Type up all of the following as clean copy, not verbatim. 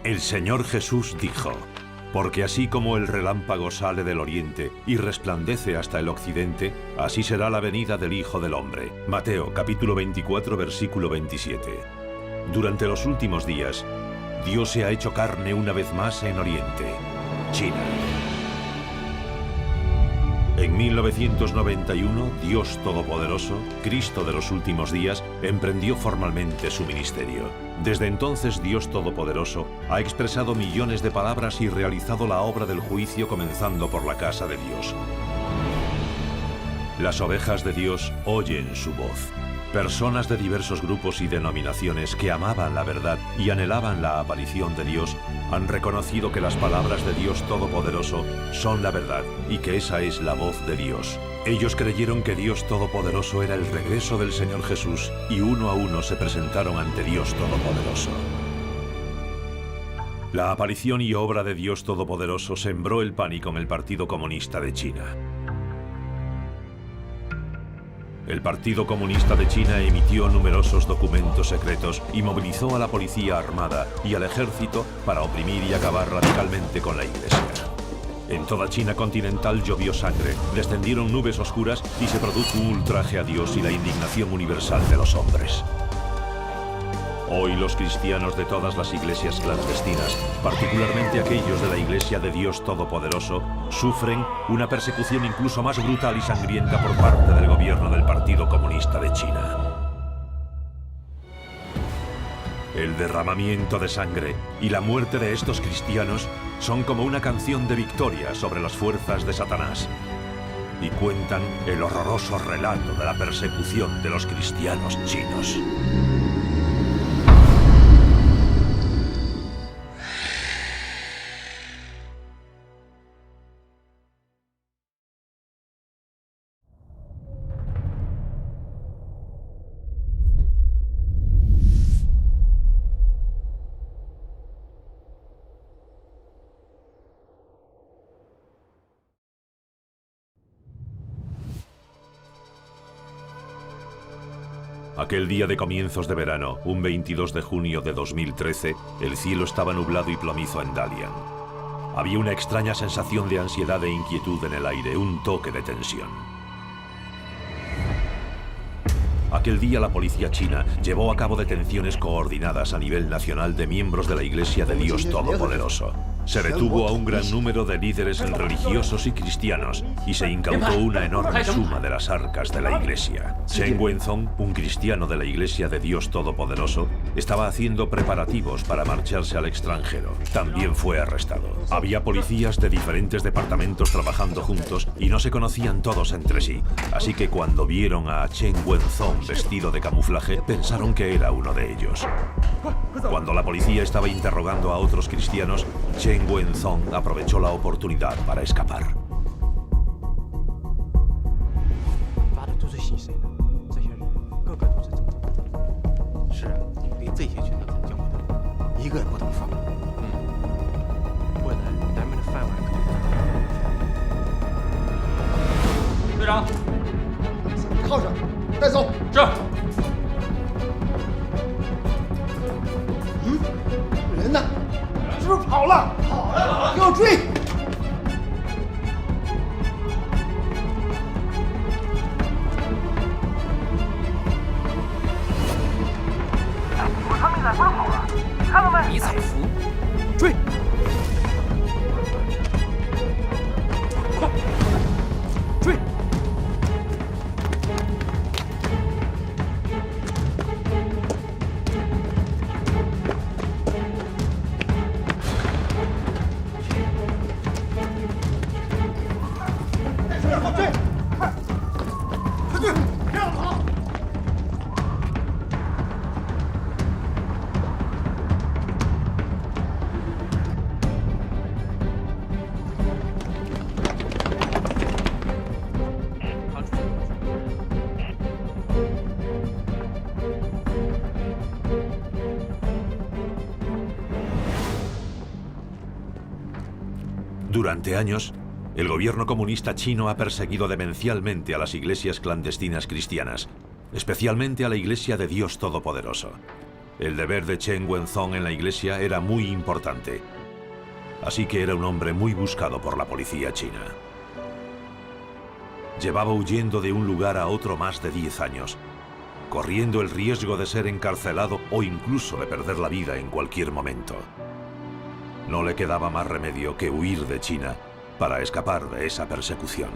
El Señor Jesús dijo: porque así como el relámpago sale del oriente y resplandece hasta el occidente, así será la venida del Hijo del Hombre. Mateo capítulo 24, versículo 27. Durante los últimos días, Dios se ha hecho carne una vez más en Oriente, China. En 1991, Dios Todopoderoso, Cristo de los últimos días, emprendió formalmente su ministerio. Desde entonces, Dios Todopoderoso ha expresado millones de palabras y realizado la obra del juicio, comenzando por la casa de Dios. Las ovejas de Dios oyen su voz. Personas de diversos grupos y denominaciones que amaban la verdad y anhelaban la aparición de Dios han reconocido que las palabras de Dios Todopoderoso son la verdad y que esa es la voz de Dios. Ellos creyeron que Dios Todopoderoso era el regreso del Señor Jesús y uno a uno se presentaron ante Dios Todopoderoso. La aparición y obra de Dios Todopoderoso sembró el pánico en el Partido Comunista de China. El Partido Comunista de China emitió numerosos documentos secretos y movilizó a la policía armada y al ejército para oprimir y acabar radicalmente con la Iglesia. En toda China continental llovió sangre, descendieron nubes oscuras y se produjo un ultraje a Dios y la indignación universal de los hombres. Hoy los cristianos de todas las iglesias clandestinas, particularmente aquellos de la Iglesia de Dios Todopoderoso, sufren una persecución incluso más brutal y sangrienta por parte del gobierno del Partido Comunista de China. El derramamiento de sangre y la muerte de estos cristianos son como una canción de victoria sobre las fuerzas de Satanás y cuentan el horroroso relato de la persecución de los cristianos chinos. Aquel día de comienzos de verano, un 22 de junio de 2013, el cielo estaba nublado y plomizo en Dalian. Había una extraña sensación de ansiedad e inquietud en el aire, un toque de tensión. Aquel día la policía china llevó a cabo detenciones coordinadas a nivel nacional de miembros de la Iglesia de Dios Todopoderoso. Se detuvo a un gran número de líderes religiosos y cristianos y se incautó una enorme suma de las arcas de la Iglesia. Chen Wenzhong, un cristiano de la Iglesia de Dios Todopoderoso, estaba haciendo preparativos para marcharse al extranjero. También fue arrestado. Había policías de diferentes departamentos trabajando juntos y no se conocían todos entre sí. Así que cuando vieron a Chen Wenzhong vestido de camuflaje, pensaron que era uno de ellos. Cuando la policía estaba interrogando a otros cristianos, Chen Wenzhong aprovechó la oportunidad para escapar. Durante años, el gobierno comunista chino ha perseguido demencialmente a las iglesias clandestinas cristianas, especialmente a la Iglesia de Dios Todopoderoso. El deber de Chen Wenzhong en la iglesia era muy importante. Así que era un hombre muy buscado por la policía china. Llevaba huyendo de un lugar a otro más de 10 años, corriendo el riesgo de ser encarcelado o incluso de perder la vida en cualquier momento. No le quedaba más remedio que huir de China para escapar de esa persecución.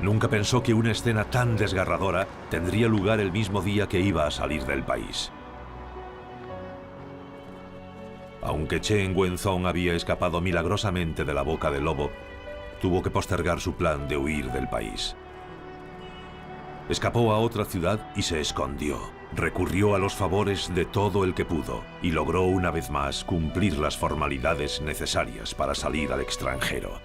Nunca pensó que una escena tan desgarradora tendría lugar el mismo día que iba a salir del país. Aunque Chen Wenzhong había escapado milagrosamente de la boca del lobo, tuvo que postergar su plan de huir del país. Escapó a otra ciudad y se escondió. Recurrió a los favores de todo el que pudo y logró una vez más cumplir las formalidades necesarias para salir al extranjero.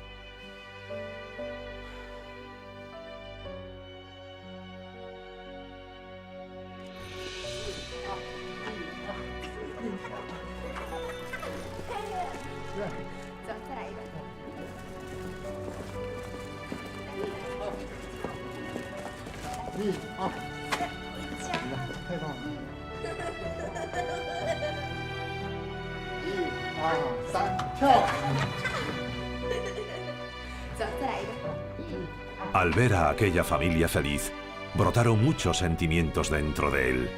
Al ver a aquella familia feliz, brotaron muchos sentimientos dentro de él.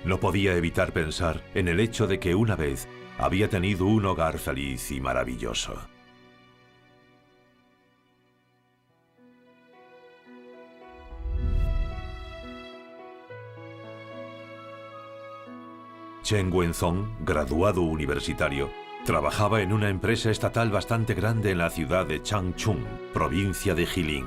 No podía evitar pensar en el hecho de que una vez había tenido un hogar feliz y maravilloso. Chen Wenzhong, graduado universitario, trabajaba en una empresa estatal bastante grande en la ciudad de Changchun, provincia de Jilin.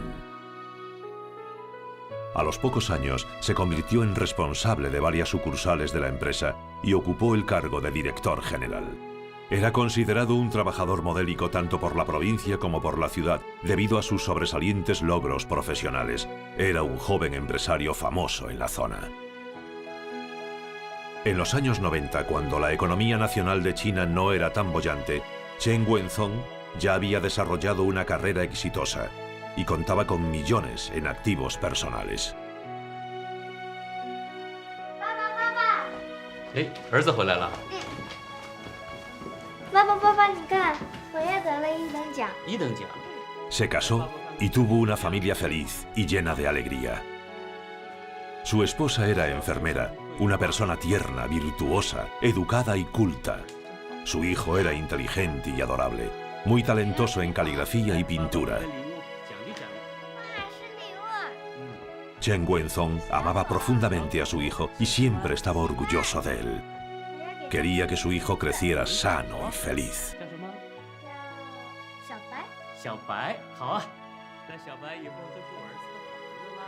A los pocos años se convirtió en responsable de varias sucursales de la empresa y ocupó el cargo de director general. Era considerado un trabajador modélico tanto por la provincia como por la ciudad debido a sus sobresalientes logros profesionales. Era un joven empresario famoso en la zona. En los años 90, cuando la economía nacional de China no era tan boyante, Chen Wenzhong ya había desarrollado una carrera exitosa y contaba con millones en activos personales. 哎，儿子回来了，爸爸，你看，我也得了1等奖。1等奖。 Se casó y tuvo una familia feliz y llena de alegría. Su esposa era enfermera, una persona tierna, virtuosa, educada y culta. Su hijo era inteligente y adorable, muy talentoso en caligrafía y pintura. Chen Wenzhong amaba profundamente a su hijo y siempre estaba orgulloso de él. Quería que su hijo creciera sano y feliz. 小白，小白，好啊，那小白以后就是我儿子的好朋友啦。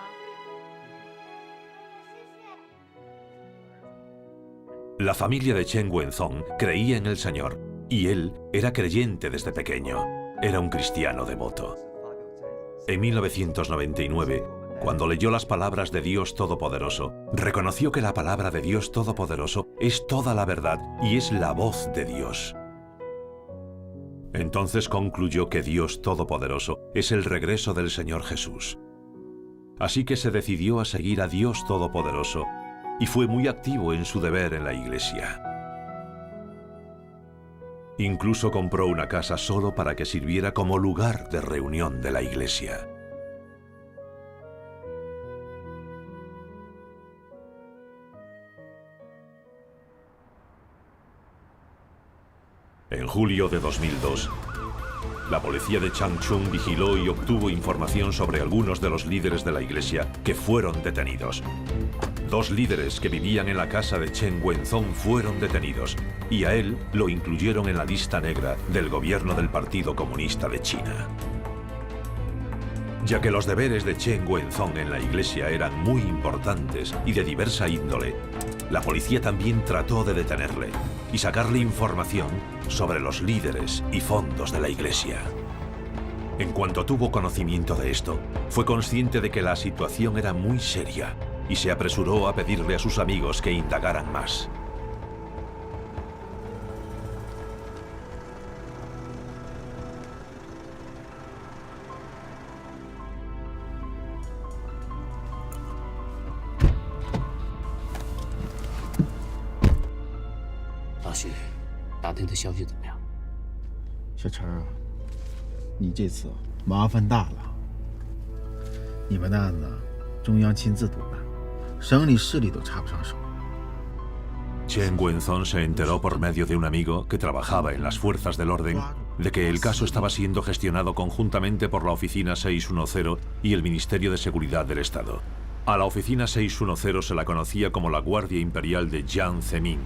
La familia de Chen Wenzhong creía en el Señor y él era creyente desde pequeño. Era un cristiano devoto. En 1999, cuando leyó las palabras de Dios Todopoderoso, reconoció que la palabra de Dios Todopoderoso es toda la verdad y es la voz de Dios. Entonces concluyó que Dios Todopoderoso es el regreso del Señor Jesús. Así que se decidió a seguir a Dios Todopoderoso y fue muy activo en su deber en la iglesia. Incluso compró una casa solo para que sirviera como lugar de reunión de la iglesia. En julio de 2002, la policía de Changchun vigiló y obtuvo información sobre algunos de los líderes de la iglesia que fueron detenidos. 2 líderes que vivían en la casa de Chen Wenzhong fueron detenidos y a él lo incluyeron en la lista negra del gobierno del Partido Comunista de China. Ya que los deberes de Chen Wenzhong en la iglesia eran muy importantes y de diversa índole, la policía también trató de detenerle y sacarle información sobre los líderes y fondos de la iglesia. En cuanto tuvo conocimiento de esto, fue consciente de que la situación era muy seria y se apresuró a pedirle a sus amigos que indagaran más. 打听的消息怎么样？小陈啊，你这次麻烦大了。你们的案子中央亲自督办，省里市里都插不上手。 Chen Guenzón se enteró por medio de un amigo que trabajaba en las fuerzas del orden de que el caso estaba siendo gestionado conjuntamente por la Oficina 610 y el Ministerio de Seguridad del Estado. A la Oficina 610 se la conocía como la Guardia Imperial de Jiang Zemin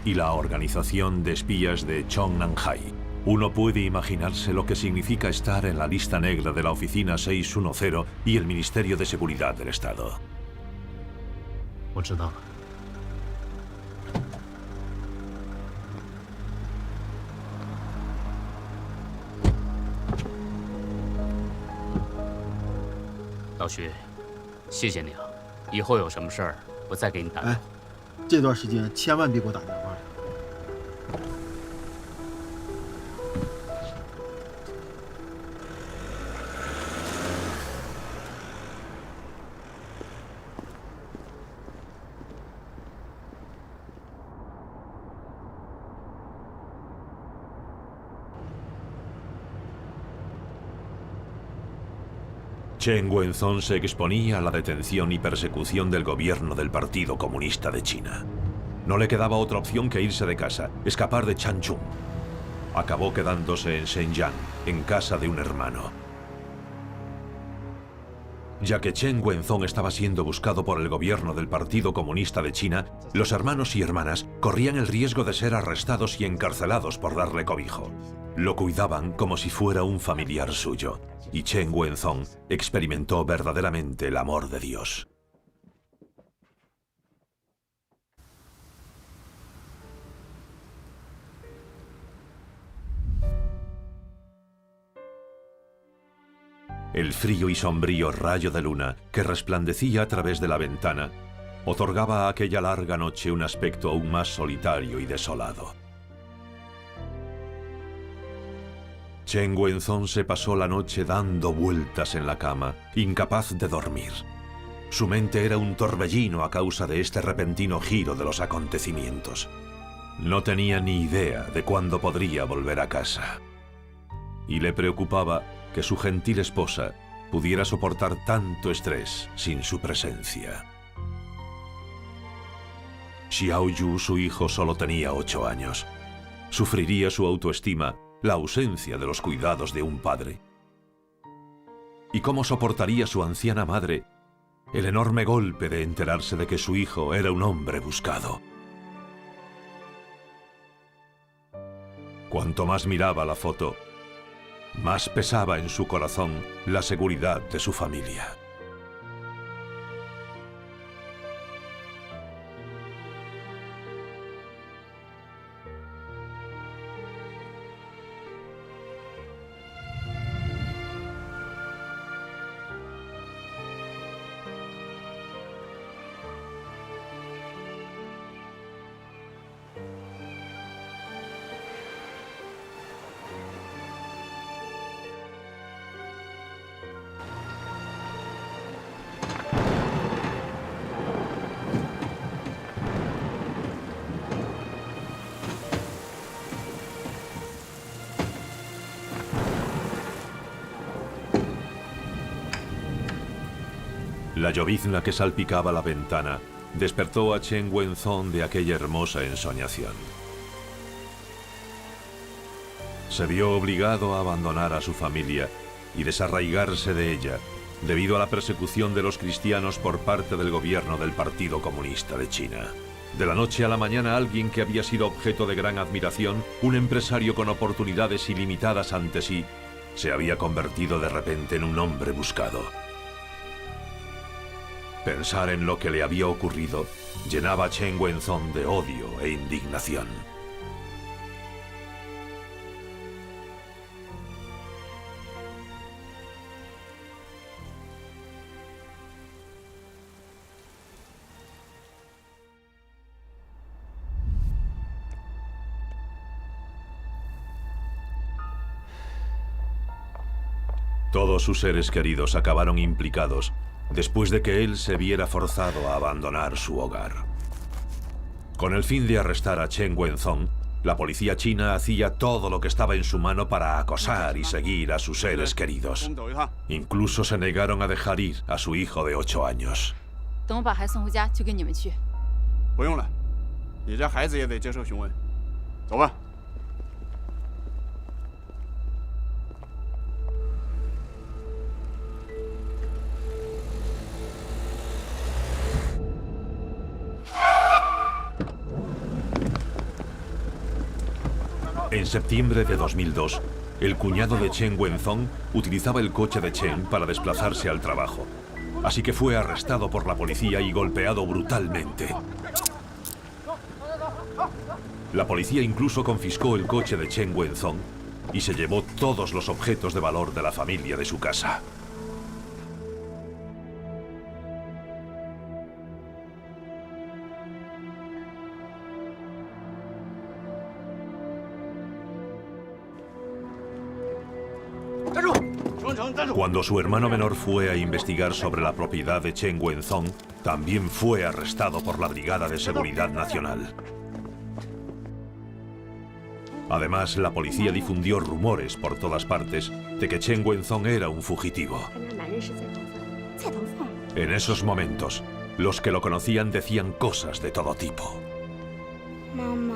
y la Organización de Espías de Chong Nanhai. Uno puede imaginarse lo que significa estar en la lista negra de la Oficina 610 y el Ministerio de Seguridad del Estado. 我知道了。 老徐，谢谢你啊！以后有什么事儿，我再给你打电话。哎，这段时间千万别给我打电话。Chen Guenzón se exponía a la detención y persecución del gobierno del Partido Comunista de China. No le quedaba otra opción que irse de casa, escapar de Changchun. Acabó quedándose en Shenyang, en casa de un hermano. Ya que Chen Guenzón estaba siendo buscado por el gobierno del Partido Comunista de China, los hermanos y hermanas corrían el riesgo de ser arrestados y encarcelados por darle cobijo. Lo cuidaban como si fuera un familiar suyo, y Chen Guenzón experimentó verdaderamente el amor de Dios. El frío y sombrío rayo de luna que resplandecía a través de la ventana otorgaba a aquella larga noche un aspecto aún más solitario y desolado. Chen Guenzón se pasó la noche dando vueltas en la cama, incapaz de dormir. Su mente era un torbellino a causa de este repentino giro de los acontecimientos. No tenía ni idea de cuándo podría volver a casa. Y le preocupaba que su gentil esposa pudiera soportar tanto estrés sin su presencia. Xiao Yu, su hijo, solo tenía 8 años. Sufriría su autoestima la ausencia de los cuidados de un padre. ¿Y cómo soportaría su anciana madre el enorme golpe de enterarse de que su hijo era un hombre buscado? Cuanto más miraba la foto, más pesaba en su corazón la seguridad de su familia. La llovizna que salpicaba la ventana despertó a Chen Guenzón de aquella hermosa ensoñación. Se vio obligado a abandonar a su familia y desarraigarse de ella debido a la persecución de los cristianos por parte del gobierno del Partido Comunista de China. De la noche a la mañana, alguien que había sido objeto de gran admiración, un empresario con oportunidades ilimitadas ante sí, se había convertido de repente en un hombre buscado. Pensar en lo que le había ocurrido llenaba a Chen Guenzón de odio e indignación. Todos sus seres queridos acabaron implicados después de que él se viera forzado a abandonar su hogar. Con el fin de arrestar a Chen Guenzón, La policía china hacía todo lo que estaba en su mano para acosar y seguir a sus seres queridos. Incluso se negaron a dejar ir a su hijo de 8 años. 等我把孩子送回家，就跟你们去。不用了，你这孩子也得接受询问。走吧。 En septiembre de 2002, el cuñado de Chen Wenzhong utilizaba el coche de Chen para desplazarse al trabajo. Así que fue arrestado por la policía y golpeado brutalmente. La policía incluso confiscó el coche de Chen Wenzhong y se llevó todos los objetos de valor de la familia de su casa. Cuando su hermano menor fue a investigar sobre la propiedad de Chen Wenzhong, también fue arrestado por la Brigada de Seguridad Nacional. Además, la policía difundió rumores por todas partes de que Chen Wenzhong era un fugitivo. En esos momentos, los que lo conocían decían cosas de todo tipo. Mamá,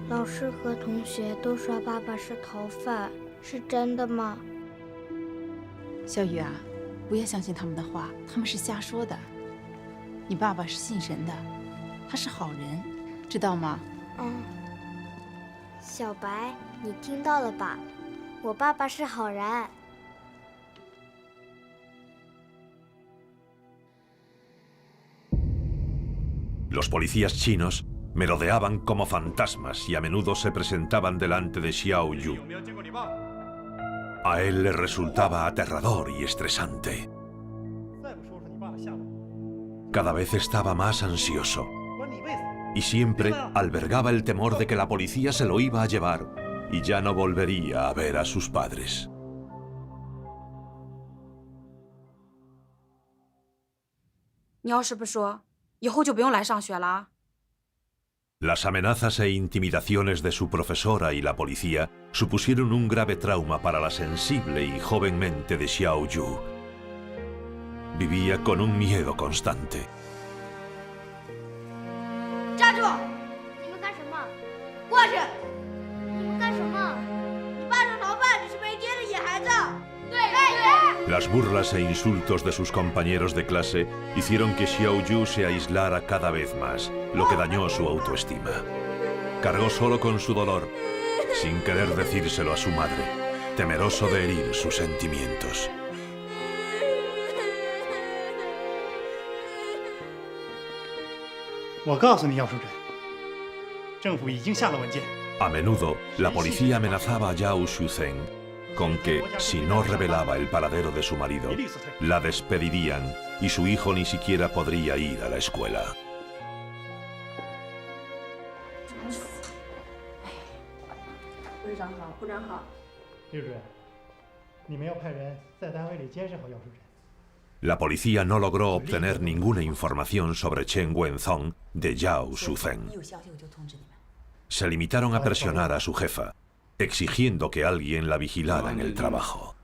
老师和同学都说爸爸是逃犯，是真的吗？ 小雨啊，不要相信他们的话，他们是瞎说的。你爸爸是信神的，他是好人，知道吗？嗯。小白，你听到了吧？我爸爸是好人。 Los policías chinos merodeaban como fantasmas y a menudo se presentaban delante de Xiao Yu. A él le resultaba aterrador y estresante. Cada vez estaba más ansioso y siempre albergaba el temor de que la policía se lo iba a llevar y ya no volvería a ver a sus padres. Las amenazas e intimidaciones de su profesora y la policía supusieron un grave trauma para la sensible y joven mente de Xiao Yu. Vivía con un miedo constante. 站住！你们干什么？过去！你们干什么？你爸是逃犯，你是没爹的野孩子。对。 Las burlas e insultos de sus compañeros de clase hicieron que Xiao Yu se aislara cada vez más, lo que dañó su autoestima. Cargó solo con su dolor, sin querer decírselo a su madre, temeroso de herir sus sentimientos. A menudo, la policía amenazaba a Yao Shuzhen con que, si no revelaba el paradero de su marido, la despedirían y su hijo ni siquiera podría ir a la escuela. La policía no logró obtener ninguna información sobre Chen Wenzhong de Yao Shuzhen. Se limitaron a presionar a su jefa, exigiendo que alguien la vigilara en el trabajo.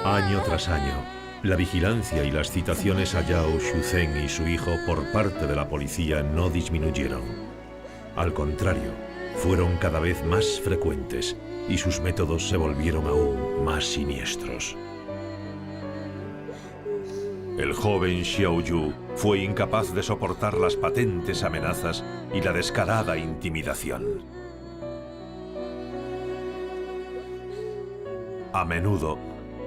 Año tras año, la vigilancia y las citaciones a Yao Shuzhen y su hijo por parte de la policía no disminuyeron. Al contrario, fueron cada vez más frecuentes y sus métodos se volvieron aún más siniestros. El joven Xiao Yu fue incapaz de soportar las patentes amenazas y la descarada intimidación. A menudo,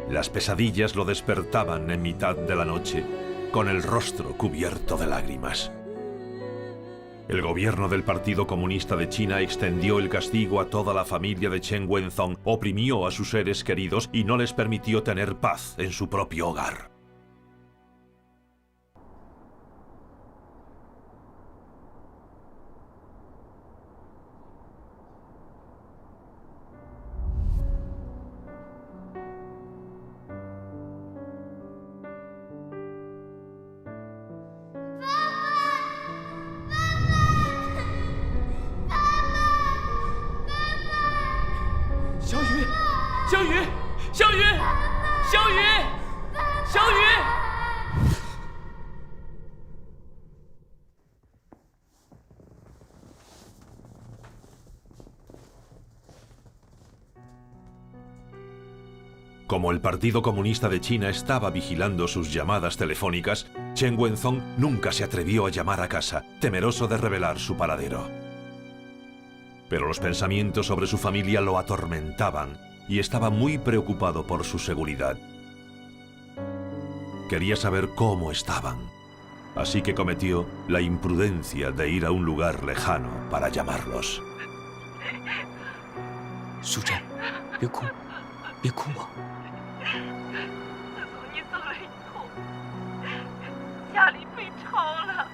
las pesadillas lo despertaban en mitad de la noche, con el rostro cubierto de lágrimas. El gobierno del Partido Comunista de China extendió el castigo a toda la familia de Chen Wenzhong, oprimió a sus seres queridos y no les permitió tener paz en su propio hogar. Como el Partido Comunista de China estaba vigilando sus llamadas telefónicas, Chen Wenzhong nunca se atrevió a llamar a casa, temeroso de revelar su paradero. Pero los pensamientos sobre su familia lo atormentaban y estaba muy preocupado por su seguridad. Quería saber cómo estaban, así que cometió la imprudencia de ir a un lugar lejano para llamarlos. 淑珍，别哭，别哭啊！ 自从你走了以后，家里被抄了，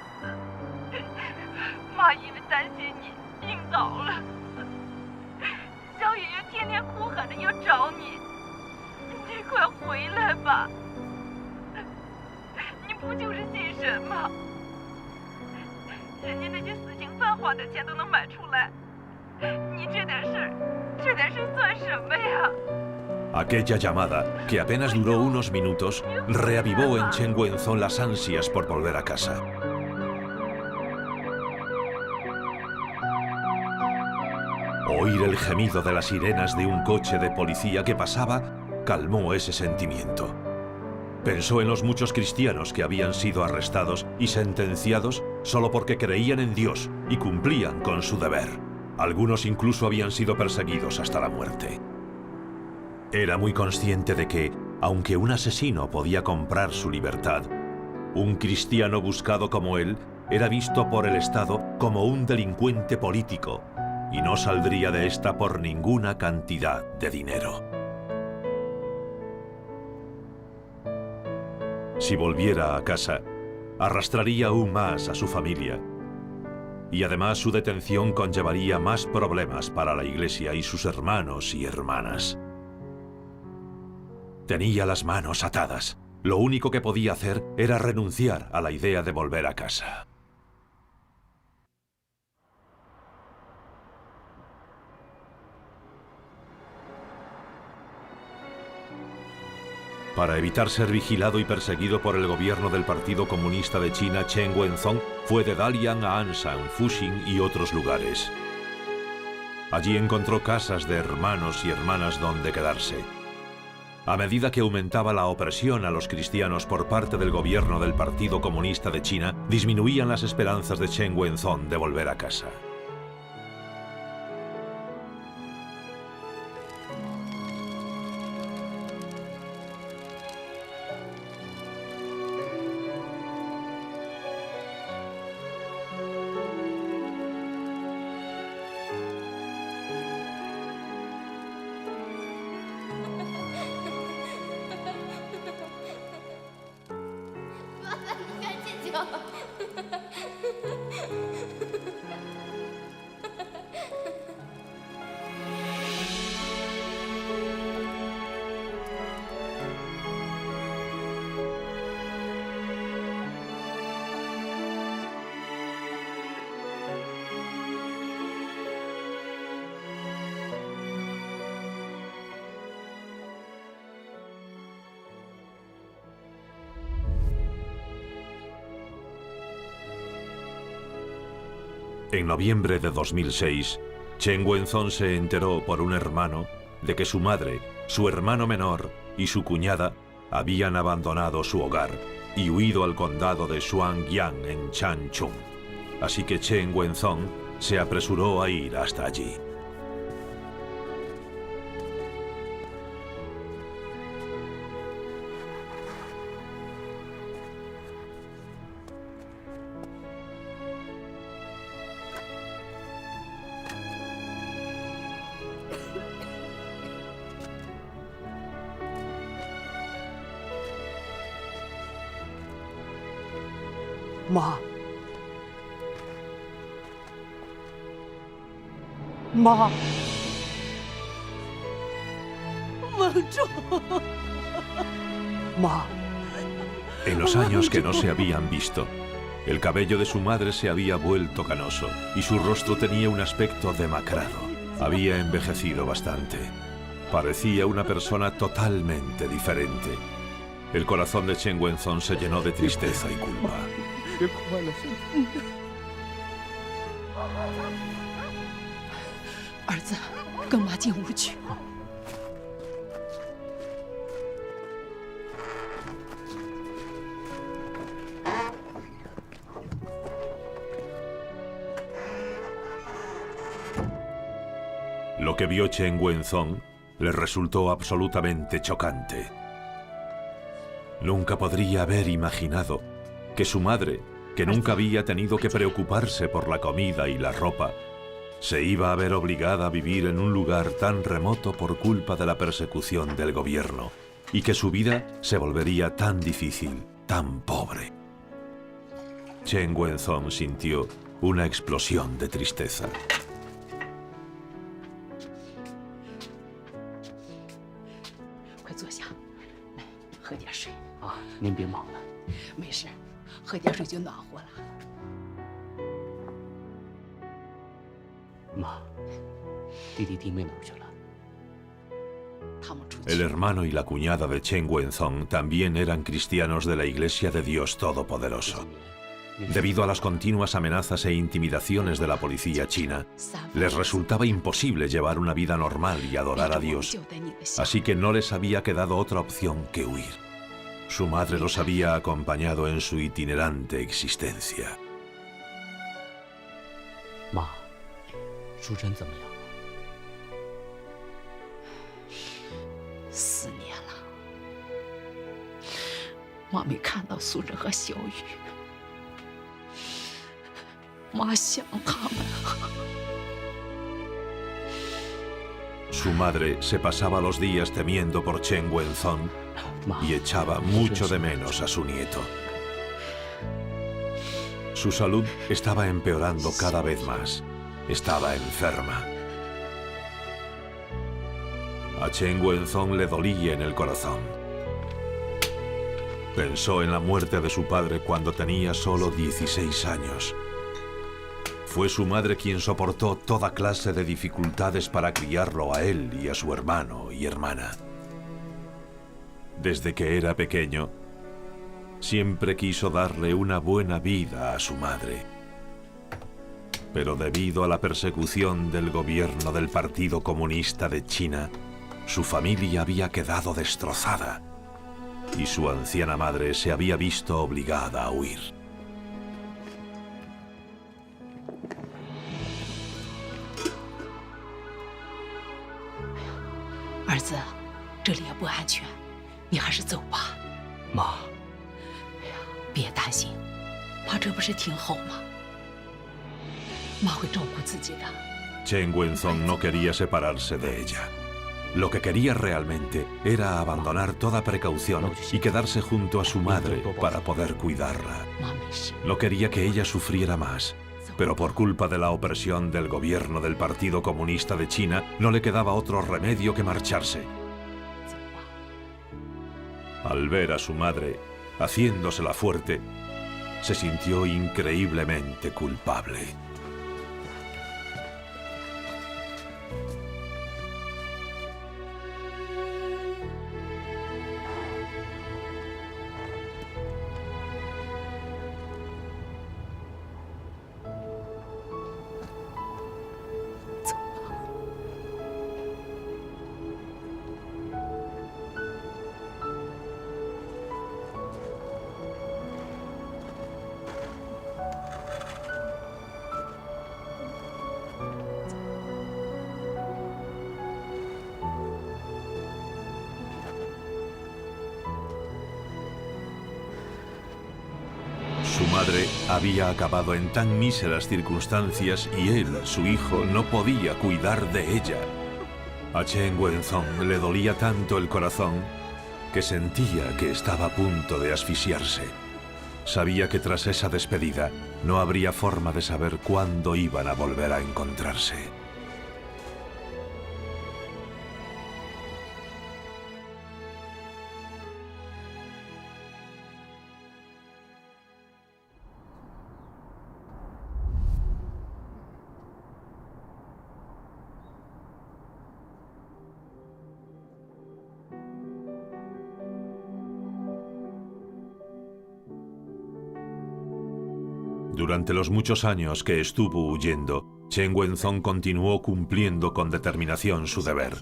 妈因为担心你病倒了，小爷爷天天哭喊着要找你，你快回来吧！你不就是信神吗？人家那些死刑犯花的钱都能买出来，你这点事算什么呀？ Aquella llamada, que apenas duró unos minutos, reavivó en Chen Wenzhong las ansias por volver a casa. Oír el gemido de las sirenas de un coche de policía que pasaba calmó ese sentimiento. Pensó en los muchos cristianos que habían sido arrestados y sentenciados solo porque creían en Dios y cumplían con su deber. Algunos incluso habían sido perseguidos hasta la muerte. Era muy consciente de que, aunque un asesino podía comprar su libertad, un cristiano buscado como él era visto por el Estado como un delincuente político y no saldría de esta por ninguna cantidad de dinero. Si volviera a casa, arrastraría aún más a su familia y además su detención conllevaría más problemas para la Iglesia y sus hermanos y hermanas. Tenía las manos atadas. Lo único que podía hacer era renunciar a la idea de volver a casa. Para evitar ser vigilado y perseguido por el gobierno del Partido Comunista de China, Chen Wenzhong fue de Dalian a Anshan, Fuxing y otros lugares. Allí encontró casas de hermanos y hermanas donde quedarse. A medida que aumentaba la opresión a los cristianos por parte del gobierno del Partido Comunista de China, disminuían las esperanzas de Chen Wenzhong de volver a casa. En noviembre de 2006, Chen Wenzhong se enteró por un hermano de que su madre, su hermano menor y su cuñada habían abandonado su hogar y huido al condado de Shuangyang en Changchun. Así que Chen Wenzhong se apresuró a ir hasta allí. 妈，妈，蒙仲，妈。 En los años que no se habían visto, el cabello de su madre se había vuelto canoso y su rostro tenía un aspecto demacrado. Había envejecido bastante. Parecía una persona totalmente diferente. El corazón de Chen Wenzong se llenó de tristeza y culpa. 别哭了，身体。儿子，跟妈进屋去。 Lo que vio Chen Wenzong le resultó absolutamente chocante. Nunca podría haber imaginado que su madre, que nunca había tenido que preocuparse por la comida y la ropa, se iba a ver obligada a vivir en un lugar tan remoto por culpa de la persecución del gobierno, y que su vida se volvería tan difícil, tan pobre. Chen Wenzong sintió una explosión de tristeza. 快坐下，来喝点水。啊，您别忙了。没事，喝点水就暖和了。妈，弟弟弟妹哪儿去了？ 他们出去。 El hermano y la cuñada de Chen Wenzong también eran cristianos de la Iglesia de Dios Todopoderoso. Debido a las continuas amenazas e intimidaciones de la policía china, les resultaba imposible llevar una vida normal y adorar a Dios, así que no les había quedado otra opción que huir. Su madre los había acompañado en su itinerante existencia. 妈，淑珍怎么样？4年了，妈没看到苏珍和小雨。 妈想他们。 Su madre se pasaba los días temiendo por Chen Wenzong y echaba mucho de menos a su nieto. Su salud estaba empeorando cada vez más. Estaba enferma. A Chen Wenzong le dolía en el corazón. Pensó en la muerte de su padre cuando tenía solo 16 años. Fue su madre quien soportó toda clase de dificultades para criarlo a él y a su hermano y hermana. Desde que era pequeño, siempre quiso darle una buena vida a su madre. Pero debido a la persecución del gobierno del Partido Comunista de China, su familia había quedado destrozada y su anciana madre se había visto obligada a huir. 儿子，这里也不安全，你还是走吧。妈，哎呀，别担心，妈这不是挺好吗？妈会照顾自己的。 Chen Wenzong no quería separarse de ella. Lo que quería realmente era abandonar toda precaución y quedarse junto a su madre para poder cuidarla. 妈没事。 No quería que ella sufriera más, pero por culpa de la opresión del gobierno del Partido Comunista de China, no le quedaba otro remedio que marcharse. Al ver a su madre haciéndosela fuerte, se sintió increíblemente culpable. Su madre había acabado en tan míseras circunstancias y él, su hijo, no podía cuidar de ella. A Chen Wenzong le dolía tanto el corazón que sentía que estaba a punto de asfixiarse. Sabía que tras esa despedida no habría forma de saber cuándo iban a volver a encontrarse. Durante los muchos años que estuvo huyendo, Chen Wenzong continuó cumpliendo con determinación su deber.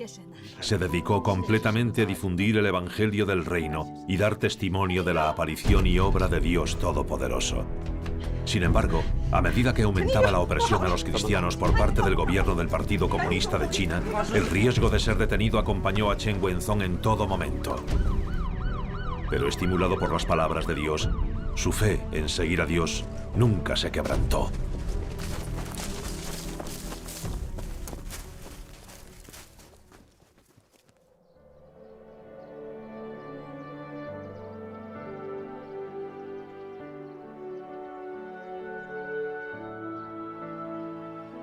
Se dedicó completamente a difundir el Evangelio del Reino y dar testimonio de la aparición y obra de Dios Todopoderoso. Sin embargo, a medida que aumentaba la opresión a los cristianos por parte del gobierno del Partido Comunista de China, el riesgo de ser detenido acompañó a Chen Wenzong en todo momento. Pero estimulado por las palabras de Dios, su fe en seguir a Dios nunca se quebrantó.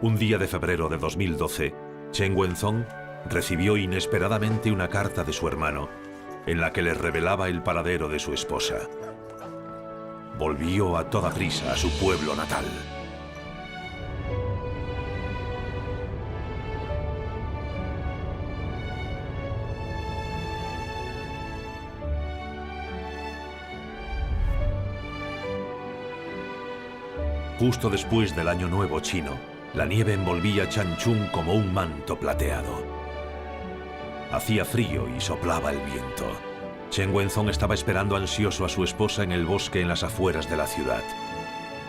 Un día de febrero de 2012, Chen Wenzong recibió inesperadamente una carta de su hermano en la que le revelaba el paradero de su esposa. Volvió a toda prisa a su pueblo natal. Justo después del Año Nuevo chino, la nieve envolvía Changchun como un manto plateado. Hacía frío y soplaba el viento. Chen Wenzong estaba esperando ansioso a su esposa en el bosque en las afueras de la ciudad.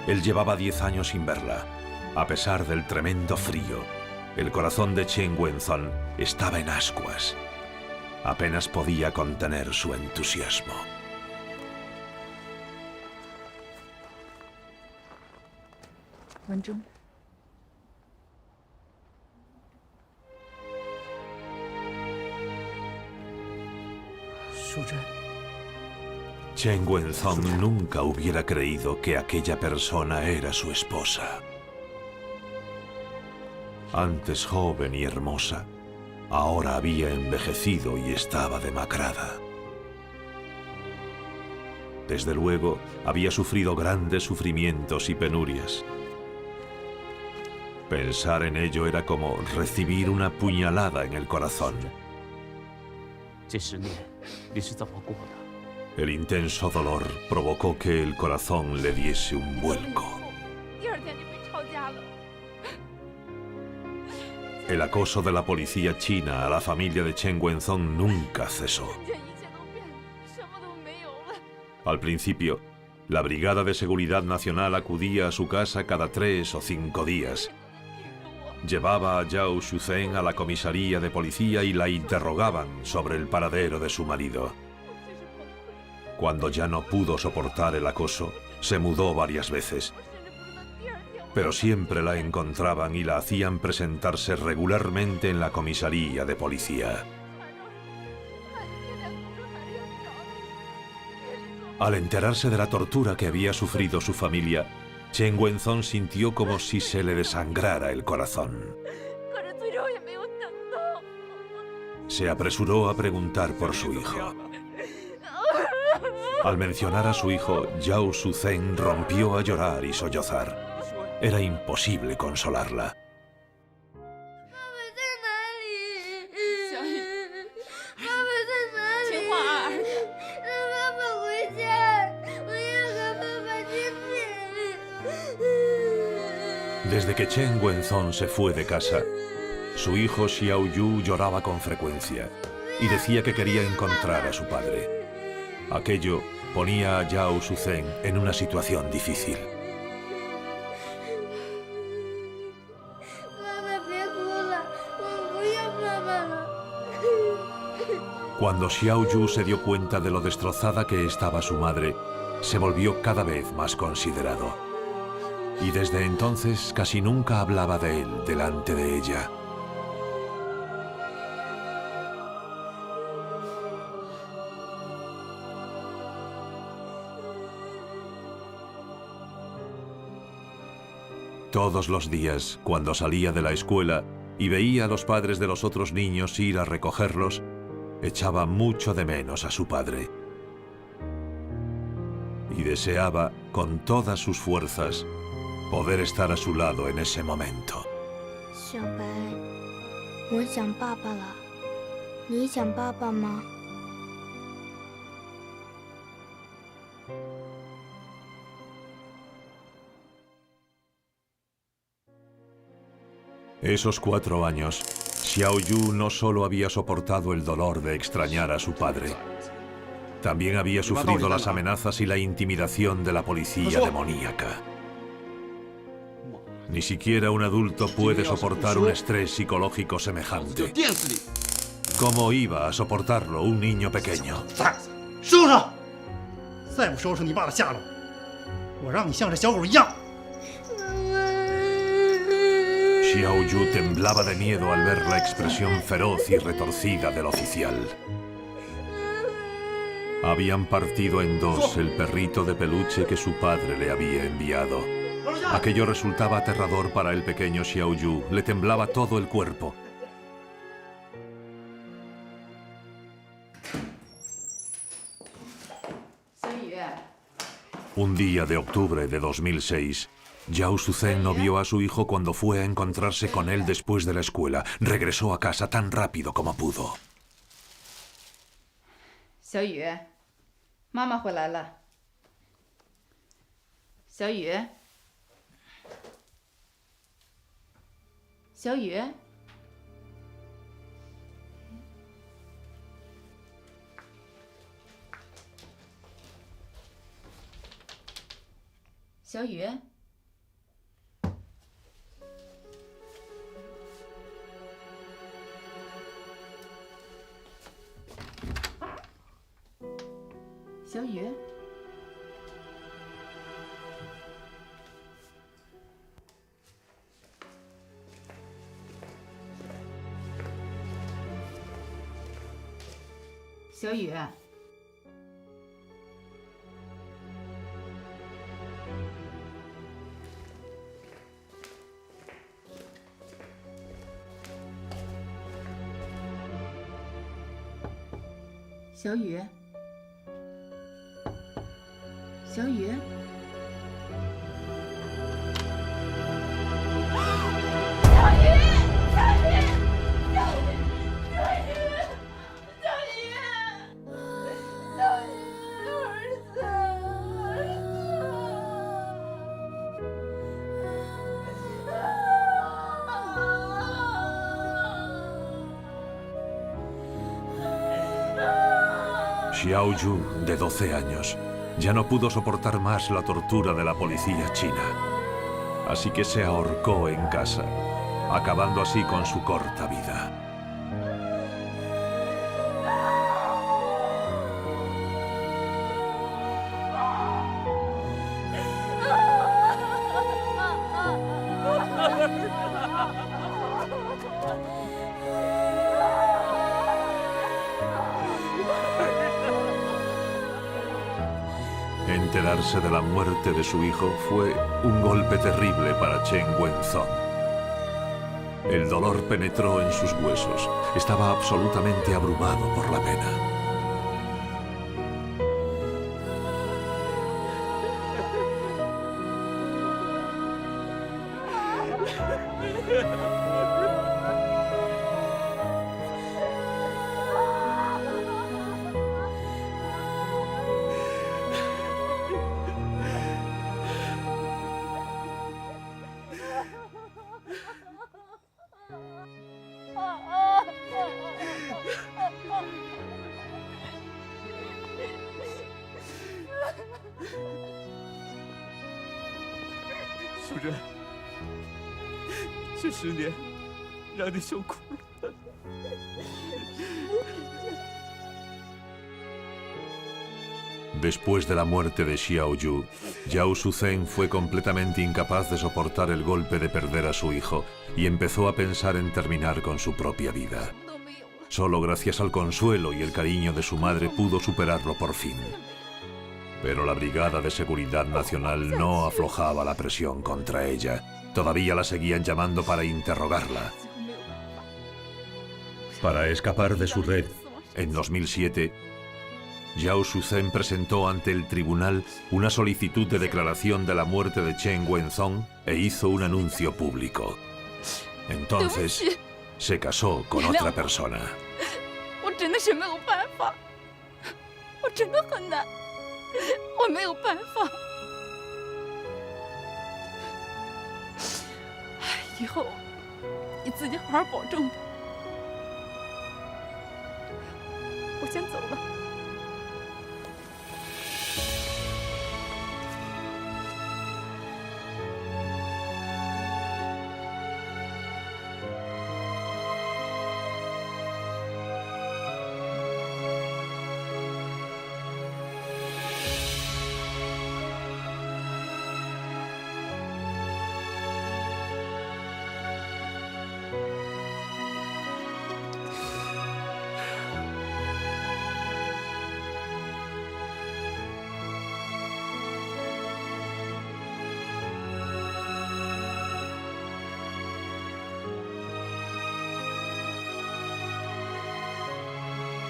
Él llevaba 10 años sin verla. A pesar del tremendo frío, el corazón de Chen Wenzong estaba en ascuas. Apenas podía contener su entusiasmo. Wenzhong. Chen Wenzong nunca hubiera creído que aquella persona era su esposa. Antes joven y hermosa, ahora había envejecido y estaba demacrada. Desde luego, había sufrido grandes sufrimientos y penurias. Pensar en ello era como recibir una puñalada en el corazón. El intenso dolor provocó que el corazón le diese un vuelco. El acoso de la policía china a la familia de Chen Wenzong nunca cesó. Al principio, la Brigada de Seguridad Nacional acudía a su casa cada 3 o 5 días. Llevaba a Zhao Shuzhen a la comisaría de policía y la interrogaban sobre el paradero de su marido. Cuando ya no pudo soportar el acoso, se mudó varias veces. Pero siempre la encontraban y la hacían presentarse regularmente en la comisaría de policía. Al enterarse de la tortura que había sufrido su familia, Chen Wenzong sintió como si se le desangrara el corazón. Se apresuró a preguntar por su hijo. Al mencionar a su hijo, Zhao Shuzhen rompió a llorar y sollozar. Era imposible consolarla. Desde que Chen Wenzong se fue de casa, su hijo Xiao Yu lloraba con frecuencia y decía que quería encontrar a su padre. Aquello ponía a Zhao Shuzhen en una situación difícil. Cuando Xiao Yu se dio cuenta de lo destrozada que estaba su madre, se volvió cada vez más considerado. Y desde entonces casi nunca hablaba de él delante de ella. Todos los días, cuando salía de la escuela y veía a los padres de los otros niños ir a recogerlos, echaba mucho de menos a su padre. Y deseaba, con todas sus fuerzas, poder estar a su lado en ese momento. 小白，我想爸爸了。你想爸爸吗？ Esos 4 años, Xiao Yu no solo había soportado el dolor de extrañar a su padre, también había sufrido las amenazas y la intimidación de la policía demoníaca. Ni siquiera un adulto puede soportar un estrés psicológico semejante. ¿Cómo iba a soportarlo un niño pequeño? 收拾！再不收拾你爸的下落，我让你像这小狗一样。 Xiao Yu temblaba de miedo al ver la expresión feroz y retorcida del oficial. Habían partido en dos el perrito de peluche que su padre le había enviado. Aquello resultaba aterrador para el pequeño Xiao Yu. Le temblaba todo el cuerpo. Un día de octubre de 2006, Yao Suzhen no vio a su hijo cuando fue a encontrarse con él después de la escuela. Regresó a casa tan rápido como pudo. 小雨，妈妈回来了。小雨，小雨，小雨。 小雨，小雨，小雨。 小雨，Xiao Yu, de 12 años, ya no pudo soportar más la tortura de la policía china. Así que se ahorcó en casa, acabando así con su corta vida. Enterarse de la muerte de su hijo fue un golpe terrible para Chen Wenzong. El dolor penetró en sus huesos. Estaba absolutamente abrumado por la pena. Después de la muerte de Xiao Yu, Yao Suzhen fue completamente incapaz de soportar el golpe de perder a su hijo y empezó a pensar en terminar con su propia vida. Solo gracias al consuelo y el cariño de su madre pudo superarlo por fin. Pero la Brigada de Seguridad Nacional no aflojaba la presión contra ella. Todavía la seguían llamando para interrogarla. Para escapar de su red, en 2007, Zhao Shuzhen presentó ante el tribunal una solicitud de declaración de la muerte de Chen Wenzhong e hizo un anuncio público. Entonces, se casó con otra persona. 我真的是没有办法，我真的很难，我没有办法。以后你自己好好保重吧。我先走了。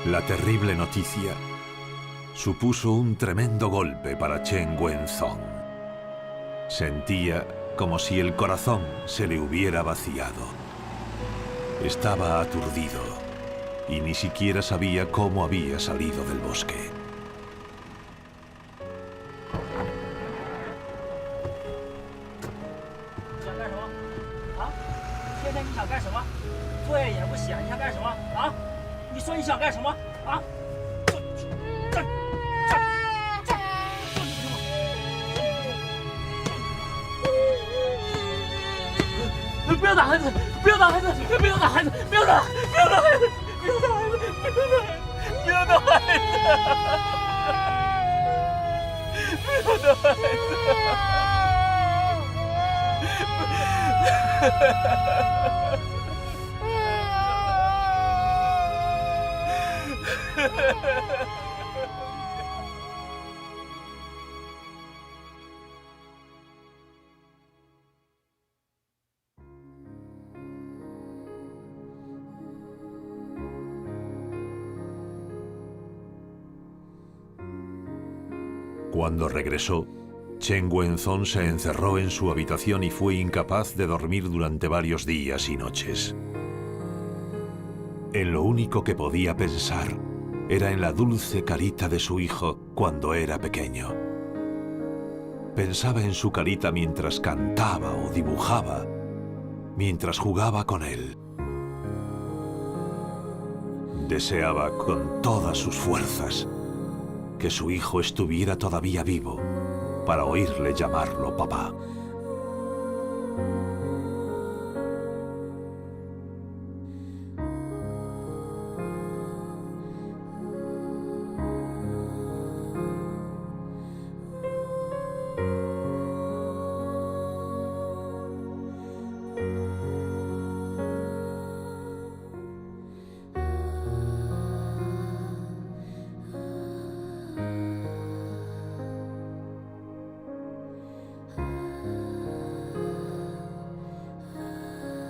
La terrible noticia supuso un tremendo golpe para Chen Wenzhong. Sentía como si el corazón se le hubiera vaciado. Estaba aturdido y ni siquiera sabía cómo había salido del bosque. 你说你想干什么啊？不要打孩子！不要打孩子！不要打孩子！不要打！不要打孩子！不要打孩子！不要打孩子！不要打孩子！ Cuando regresó, Chen Wenzhong se encerró en su habitación y fue incapaz de dormir durante varios días y noches. En lo único que podía pensar era en la dulce carita de su hijo cuando era pequeño. Pensaba en su carita mientras cantaba o dibujaba, mientras jugaba con él. Deseaba con todas sus fuerzas que su hijo estuviera todavía vivo para oírle llamarlo papá.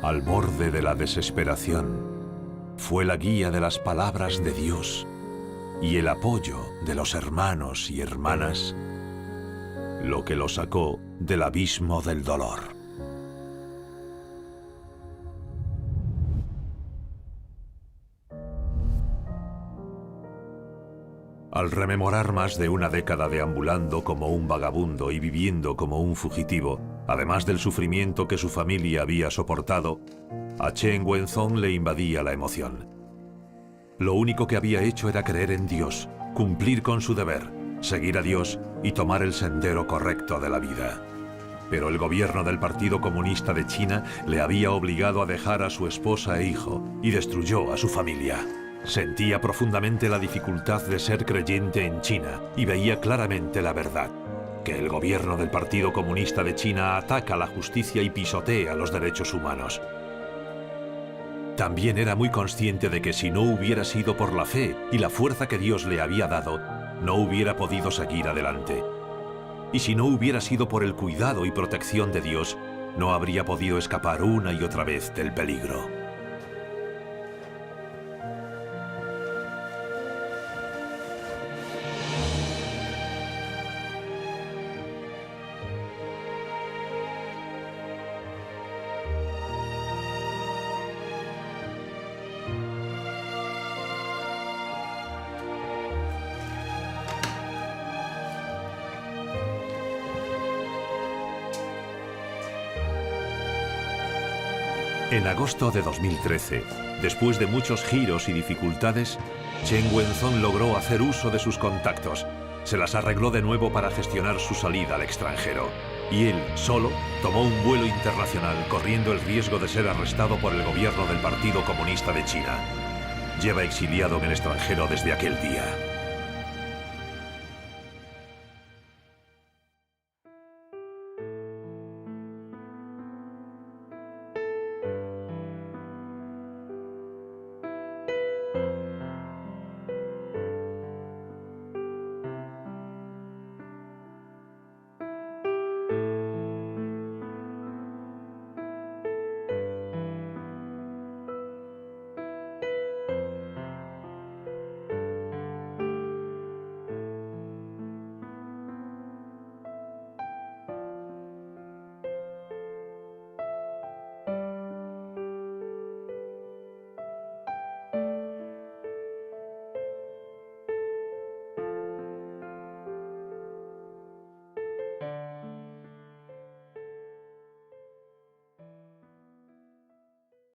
Al borde de la desesperación, fue la guía de las palabras de Dios y el apoyo de los hermanos y hermanas lo que lo sacó del abismo del dolor. Al rememorar más de una década deambulando como un vagabundo y viviendo como un fugitivo, además del sufrimiento que su familia había soportado, a Chen Wenzhong le invadía la emoción. Lo único que había hecho era creer en Dios, cumplir con su deber, seguir a Dios y tomar el sendero correcto de la vida. Pero el gobierno del Partido Comunista de China le había obligado a dejar a su esposa e hijo y destruyó a su familia. Sentía profundamente la dificultad de ser creyente en China y veía claramente la verdad, que el gobierno del Partido Comunista de China ataca la justicia y pisotea los derechos humanos. También era muy consciente de que si no hubiera sido por la fe y la fuerza que Dios le había dado, no hubiera podido seguir adelante. Y si no hubiera sido por el cuidado y protección de Dios, no habría podido escapar una y otra vez del peligro. En agosto de 2013, después de muchos giros y dificultades, Chen Wenzhong logró hacer uso de sus contactos. Se las arregló de nuevo para gestionar su salida al extranjero. Y él, solo, tomó un vuelo internacional, corriendo el riesgo de ser arrestado por el gobierno del Partido Comunista de China. Lleva exiliado en el extranjero desde aquel día.